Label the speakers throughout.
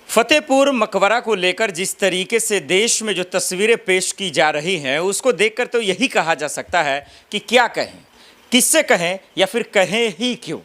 Speaker 1: फतेहपुर मकबरा को लेकर जिस तरीके से देश में जो तस्वीरें पेश की जा रही हैं उसको देखकर तो यही कहा जा सकता है कि क्या कहें, किससे कहें या फिर कहें ही क्यों।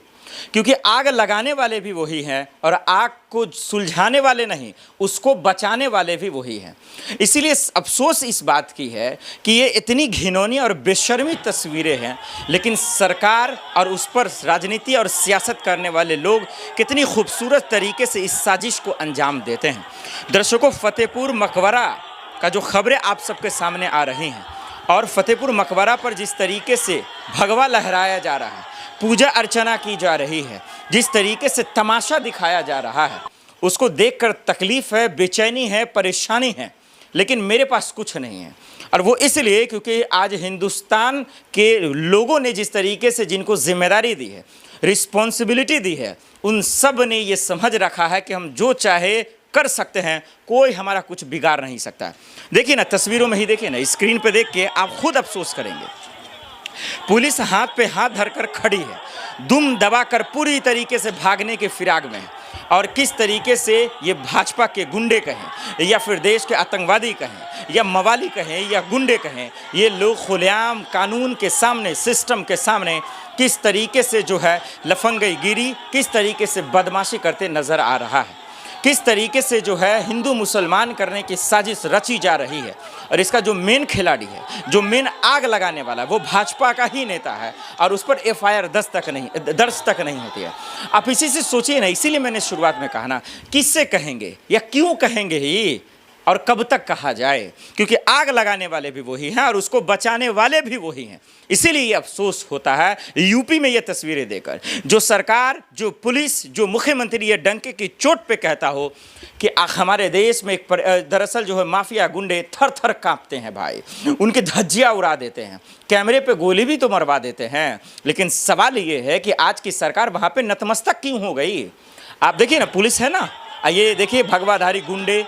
Speaker 1: क्योंकि आग लगाने वाले भी वही हैं और आग को सुलझाने वाले नहीं, उसको बचाने वाले भी वही हैं। इसीलिए अफसोस इस बात की है कि ये इतनी घिनौनी और बेशर्मी तस्वीरें हैं, लेकिन सरकार और उस पर राजनीति और सियासत करने वाले लोग कितनी खूबसूरत तरीके से इस साजिश को अंजाम देते हैं। दर्शकों, फतेहपुर मकबरा का जो खबरें आप सबके सामने आ रही हैं और फतेहपुर मकबरा पर जिस तरीके से भगवा लहराया जा रहा है, पूजा अर्चना की जा रही है, जिस तरीके से तमाशा दिखाया जा रहा है, उसको देखकर तकलीफ़ है, बेचैनी है, परेशानी है, लेकिन मेरे पास कुछ नहीं है। और वो इसलिए क्योंकि आज हिंदुस्तान के लोगों ने जिस तरीके से जिनको जिम्मेदारी दी है, रिस्पॉन्सिबिलिटी दी है, उन सब ने ये समझ रखा है कि हम जो चाहे कर सकते हैं, कोई हमारा कुछ बिगाड़ नहीं सकता। देखिए ना, तस्वीरों में ही देखिए ना, स्क्रीन पे देख के आप खुद अफसोस करेंगे। पुलिस हाथ पे हाथ धरकर खड़ी है, दुम दबाकर पूरी तरीके से भागने के फिराक में है। और किस तरीके से ये भाजपा के गुंडे कहें या फिर देश के आतंकवादी कहें या मवाली कहें या गुंडे कहें, ये लोग खुलेआम कानून के सामने, सिस्टम के सामने किस तरीके से जो है लफंगई गिरी, किस तरीके से बदमाशी करते नज़र आ रहा है, किस तरीके से जो है हिंदू मुसलमान करने की साजिश रची जा रही है। और इसका जो मेन खिलाड़ी है, जो मेन आग लगाने वाला है, वो भाजपा का ही नेता है और उस पर एफआईआर दर्ज तक नहीं होती है। आप इसी से सोचिए ना, इसीलिए मैंने शुरुआत में कहा ना, किससे कहेंगे या क्यों कहेंगे ही और कब तक कहा जाए, क्योंकि आग लगाने वाले भी वही हैं और उसको बचाने वाले भी वही हैं। इसीलिए ये अफसोस होता है यूपी में ये तस्वीरें देखकर, जो सरकार, जो पुलिस, जो मुख्यमंत्री ये डंके की चोट पे कहता हो कि हमारे देश में दरअसल जो है माफिया गुंडे थर थर कांपते हैं भाई, उनकी धज्जियाँ उड़ा देते हैं, कैमरे पे गोली भी तो मरवा देते हैं। लेकिन सवाल ये है कि आज की सरकार वहाँ पे नतमस्तक क्यों हो गई। आप देखिए ना, पुलिस है ना, ये देखिए भगवाधारी गुंडे,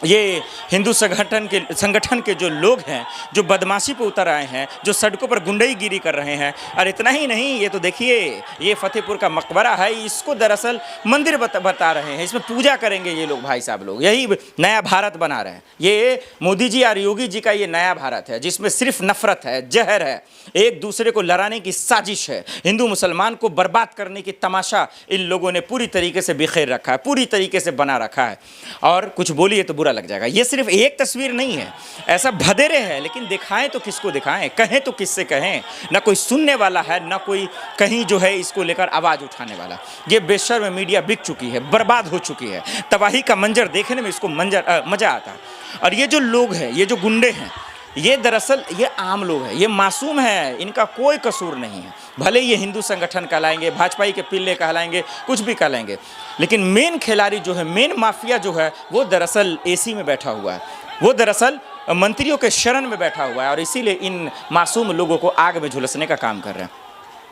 Speaker 1: ये हिंदू संगठन के जो लोग हैं, जो बदमाशी पे उतर आए हैं, जो सड़कों पर गुंडाईगिरी कर रहे हैं। और इतना ही नहीं, ये तो देखिए, ये फतेहपुर का मकबरा है, इसको दरअसल मंदिर बता रहे हैं, इसमें पूजा करेंगे ये लोग, भाई साहब लोग यही नया भारत बना रहे हैं। ये मोदी जी और योगी जी का ये नया भारत है, जिसमें सिर्फ नफरत है, जहर है, एक दूसरे को लड़ाने की साजिश है, हिंदू मुसलमान को बर्बाद करने की तमाशा इन लोगों ने पूरी तरीके से बिखेर रखा है, पूरी तरीके से बना रखा है। और कुछ बोलिए तो बुरा लग जाएगा। ये सिर्फ एक तस्वीर नहीं है, ऐसा भदेरे है, लेकिन दिखाएं तो किसको दिखाएं, कहें तो किससे कहें। ना कोई सुनने वाला है, ना कोई कहीं जो है इसको लेकर आवाज़ उठाने वाला। ये बेशर्म मीडिया बिक चुकी है, बर्बाद हो चुकी है। तबाही का मंजर देखने में इसको मज़ा आता है। और ये जो लोग हैं, ये जो गुंडे हैं, ये दरअसल ये आम लोग हैं, ये मासूम हैं, इनका कोई कसूर नहीं है। भले ये हिंदू संगठन कहलाएंगे, भाजपाई के पिल्ले कहलाएंगे, कुछ भी कहलाएंगे, लेकिन मेन खिलाड़ी जो है, मेन माफिया जो है, वो दरअसल एसी में बैठा हुआ है, वो दरअसल मंत्रियों के शरण में बैठा हुआ है। और इसीलिए इन मासूम लोगों को आग में झुलसने का काम कर रहे हैं।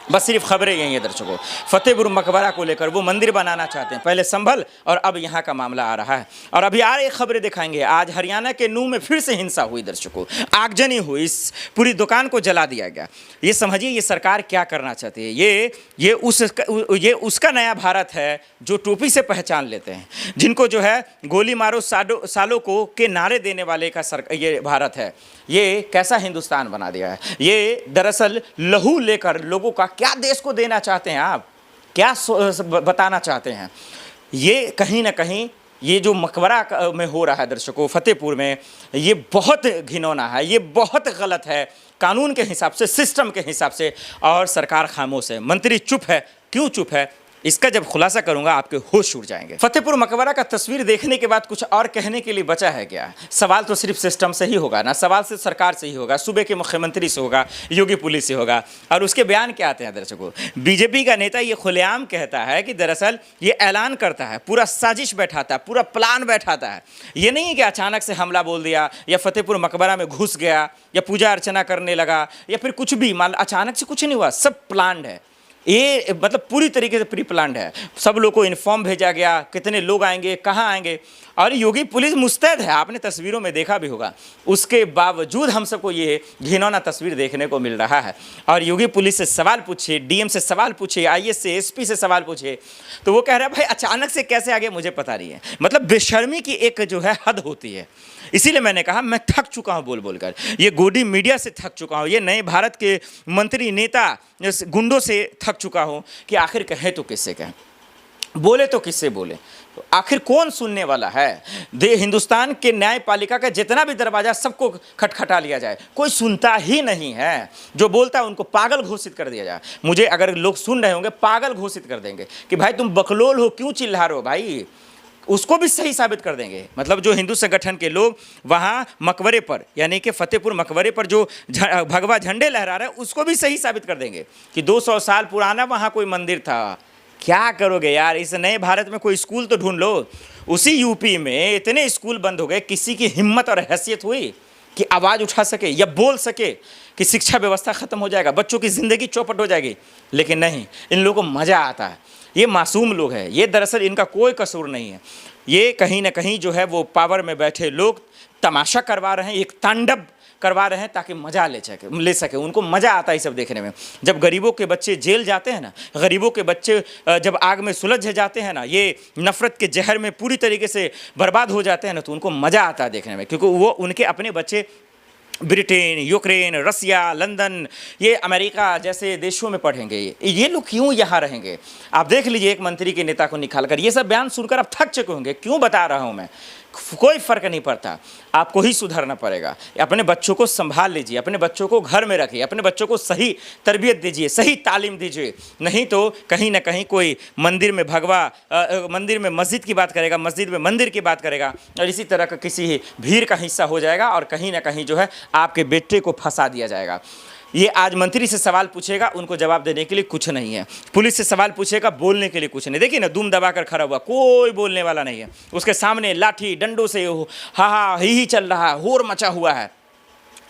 Speaker 1: बस सिर्फ खबरें यही है दर्शकों, फतेहपुर मकबरा को लेकर वो मंदिर बनाना चाहते हैं, पहले संभल और अब यहाँ का मामला आ रहा है। और अभी आ रही खबरें दिखाएंगे। आज हरियाणा के नूह में फिर से हिंसा हुई दर्शकों, आगजनी हुई, इस पूरी दुकान को जला दिया गया। ये समझिए ये सरकार क्या करना चाहती है। ये उसका नया भारत है जो टोपी से पहचान लेते हैं, जिनको जो है गोली मारो सालों को के नारे देने वाले का ये भारत है। ये कैसा हिंदुस्तान बना दिया है। ये दरअसल लहू लेकर लोगों का क्या देश को देना चाहते हैं, आप क्या बताना चाहते हैं। ये कहीं ना कहीं ये जो मकबरा में हो रहा है दर्शकों, फतेहपुर में, ये बहुत घिनौना है, ये बहुत गलत है कानून के हिसाब से, सिस्टम के हिसाब से। और सरकार खामोश है, मंत्री चुप है। क्यों चुप है, इसका जब खुलासा करूंगा आपके होश उड़ जाएंगे। फतेहपुर मकबरा का तस्वीर देखने के बाद कुछ और कहने के लिए बचा है क्या। सवाल तो सिर्फ सिस्टम से ही होगा ना, सवाल सिर्फ सरकार से ही होगा, सूबे के मुख्यमंत्री से होगा, योगी पुलिस से होगा। और उसके बयान क्या आते हैं दर्शकों, बीजेपी का नेता ये खुलेआम कहता है कि दरअसल ये ऐलान करता है, पूरा साजिश बैठाता है, पूरा प्लान बैठाता है। ये नहीं है कि अचानक से हमला बोल दिया या फतेहपुर मकबरा में घुस गया या पूजा अर्चना करने लगा या फिर कुछ भी, मान अचानक से कुछ नहीं हुआ, सब प्लान्ड है। ये मतलब पूरी तरीके से प्री प्लान्ड है। सब लोग को इन्फॉर्म भेजा गया, कितने लोग आएंगे, कहाँ आएंगे, और योगी पुलिस मुस्तैद है, आपने तस्वीरों में देखा भी होगा। उसके बावजूद हम सबको ये घिनौना तस्वीर देखने को मिल रहा है। और योगी पुलिस से सवाल पूछे, डीएम से सवाल पूछे, आईएएस से, एसपी से सवाल पूछे, तो वो कह रहा है भाई अचानक से कैसे आ गए मुझे पता नहीं है। मतलब बेशर्मी की एक जो है हद होती है। इसीलिए मैंने कहा मैं थक चुका हूँ बोल बोलकर, ये गोदी मीडिया से थक चुका हूँ, ये नए भारत के मंत्री नेता गुंडों से थक चुका हूँ कि आखिर कहे तो किससे कहें, बोले तो किससे बोले, तो आखिर कौन सुनने वाला है। हिंदुस्तान के न्यायपालिका का जितना भी दरवाजा सबको खटखटा लिया जाए, कोई सुनता ही नहीं है। जो बोलता है उनको पागल घोषित कर दिया जाए। मुझे अगर लोग सुन रहे होंगे पागल घोषित कर देंगे कि भाई तुम बकलोल हो, क्यों चिल्ला रहे हो भाई, उसको भी सही साबित कर देंगे। मतलब जो हिंदू संगठन के लोग वहाँ मकबरे पर, यानी कि फतेहपुर मकबरे पर जो भगवा झंडे लहरा रहे हैं, उसको भी सही साबित कर देंगे कि 200 साल पुराना वहाँ कोई मंदिर था। क्या करोगे यार, इस नए भारत में कोई स्कूल तो ढूंढ लो। उसी यूपी में इतने स्कूल बंद हो गए, किसी की हिम्मत और हैसियत हुई कि आवाज़ उठा सके या बोल सके कि शिक्षा व्यवस्था ख़त्म हो जाएगा, बच्चों की ज़िंदगी चौपट हो जाएगी। लेकिन नहीं, इन लोगों को मज़ा आता है। ये मासूम लोग हैं, ये दरअसल इनका कोई कसूर नहीं है। ये कहीं ना कहीं जो है वो पावर में बैठे लोग तमाशा करवा रहे हैं, एक तांडव करवा रहे हैं ताकि मज़ा ले सके। उनको मज़ा आता है सब देखने में। जब गरीबों के बच्चे जेल जाते हैं ना, गरीबों के बच्चे जब आग में सुलझ जाते हैं ना, ये नफ़रत के जहर में पूरी तरीके से बर्बाद हो जाते हैं ना, तो उनको मज़ा आता है देखने में, क्योंकि वो उनके अपने बच्चे ब्रिटेन, यूक्रेन, रसिया, लंदन, ये अमेरिका जैसे देशों में पढ़ेंगे। ये लोग क्यों यहाँ रहेंगे? आप देख लीजिए, एक मंत्री के नेता को निकाल कर ये सब बयान सुनकर आप थक चुके होंगे। क्यों बता रहा हूँ मैं, कोई फ़र्क नहीं पड़ता, आपको ही सुधरना पड़ेगा। अपने बच्चों को संभाल लीजिए, अपने बच्चों को घर में रखिए, अपने बच्चों को सही तरबियत दीजिए, सही तालीम दीजिए। नहीं तो कहीं ना कहीं कोई मंदिर में मंदिर में मस्जिद की बात करेगा, मस्जिद में मंदिर की बात करेगा, और इसी तरह का किसी भीड़ का हिस्सा हो जाएगा, और कहीं ना कहीं जो है आपके बेटे को फंसा दिया जाएगा। ये आज मंत्री से सवाल पूछेगा, उनको जवाब देने के लिए कुछ नहीं है। पुलिस से सवाल पूछेगा, बोलने के लिए कुछ नहीं। देखिए ना, दुम दबा कर खड़ा हुआ, कोई बोलने वाला नहीं है। उसके सामने लाठी डंडों से हा हा ही चल रहा है, होर मचा हुआ है।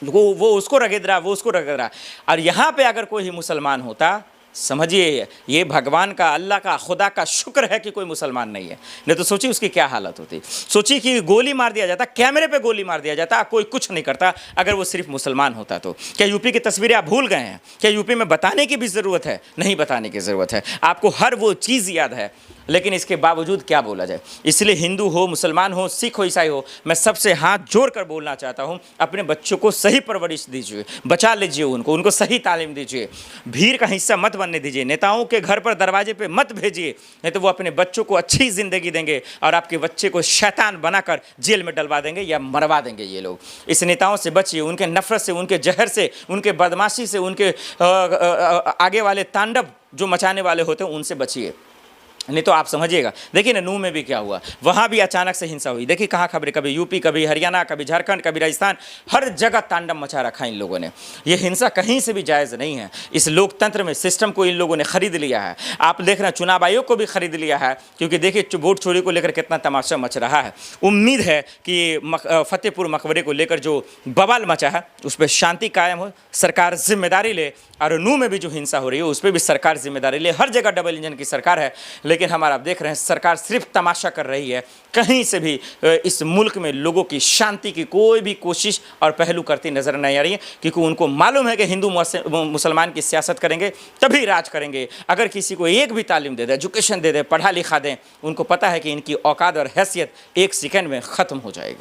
Speaker 1: वो उसको रगड़ रहा, वो उसको रगड़ रहा। और यहाँ पे अगर कोई मुसलमान होता, समझिए ये भगवान का, अल्लाह का, खुदा का शुक्र है कि कोई मुसलमान नहीं है, नहीं तो सोचिए उसकी क्या हालत होती। सोचिए कि गोली मार दिया जाता, कैमरे पे गोली मार दिया जाता, कोई कुछ नहीं करता। अगर वो सिर्फ मुसलमान होता तो क्या यूपी की तस्वीरें आप भूल गए हैं? क्या यूपी में बताने की भी ज़रूरत है? नहीं बताने की ज़रूरत है, आपको हर वो चीज़ याद है। लेकिन इसके बावजूद क्या बोला जाए। इसलिए हिंदू हो, मुसलमान हो, सिख हो, ईसाई हो, मैं सबसे हाथ जोड़कर बोलना चाहता हूं, अपने बच्चों को सही परवरिश दीजिए, बचा लीजिए उनको सही तालीम दीजिए, भीड़ का हिस्सा मत बनने दीजिए, नेताओं के घर पर दरवाजे पे मत भेजिए, नहीं तो वो अपने बच्चों को अच्छी ज़िंदगी देंगे और आपके बच्चे को शैतान बनाकर जेल में डलवा देंगे या मरवा देंगे ये लोग। इस नेताओं से बचिए, उनके नफरत से, उनके जहर से, उनके बदमाशी से, उनके आगे वाले तांडव जो मचाने वाले होते हैं उनसे बचिए, नहीं तो आप समझिएगा। देखिए ना, नूह में भी क्या हुआ, वहाँ भी अचानक से हिंसा हुई। देखिए कहाँ खबरें, कभी यूपी, कभी हरियाणा, कभी झारखंड, कभी राजस्थान, हर जगह तांडव मचा रखा इन लोगों ने। ये हिंसा कहीं से भी जायज़ नहीं है। इस लोकतंत्र में सिस्टम को इन लोगों ने खरीद लिया है। आप देख रहे हैं, चुनाव आयोग को भी खरीद लिया है, क्योंकि देखिए वोट चोरी को लेकर कितना तमाशा मच रहा है। उम्मीद है कि फतेहपुर मकबरे को लेकर जो बवाल मचा है उस पर शांति कायम हो, सरकार जिम्मेदारी ले, और नूह में भी जो हिंसा हो रही है उस पर भी सरकार जिम्मेदारी ले। हर जगह डबल इंजन की सरकार है, लेकिन हमारा आप देख रहे हैं सरकार सिर्फ तमाशा कर रही है। कहीं से भी इस मुल्क में लोगों की शांति की कोई भी कोशिश और पहलू करती नजर नहीं आ रही है, क्योंकि उनको मालूम है कि हिंदू मुसलमान की सियासत करेंगे तभी राज करेंगे। अगर किसी को एक भी तालीम दे दे, एजुकेशन दे दे, पढ़ा लिखा दें, उनको पता है कि इनकी औकात और हैसियत एक सेकंड में ख़त्म हो जाएगी।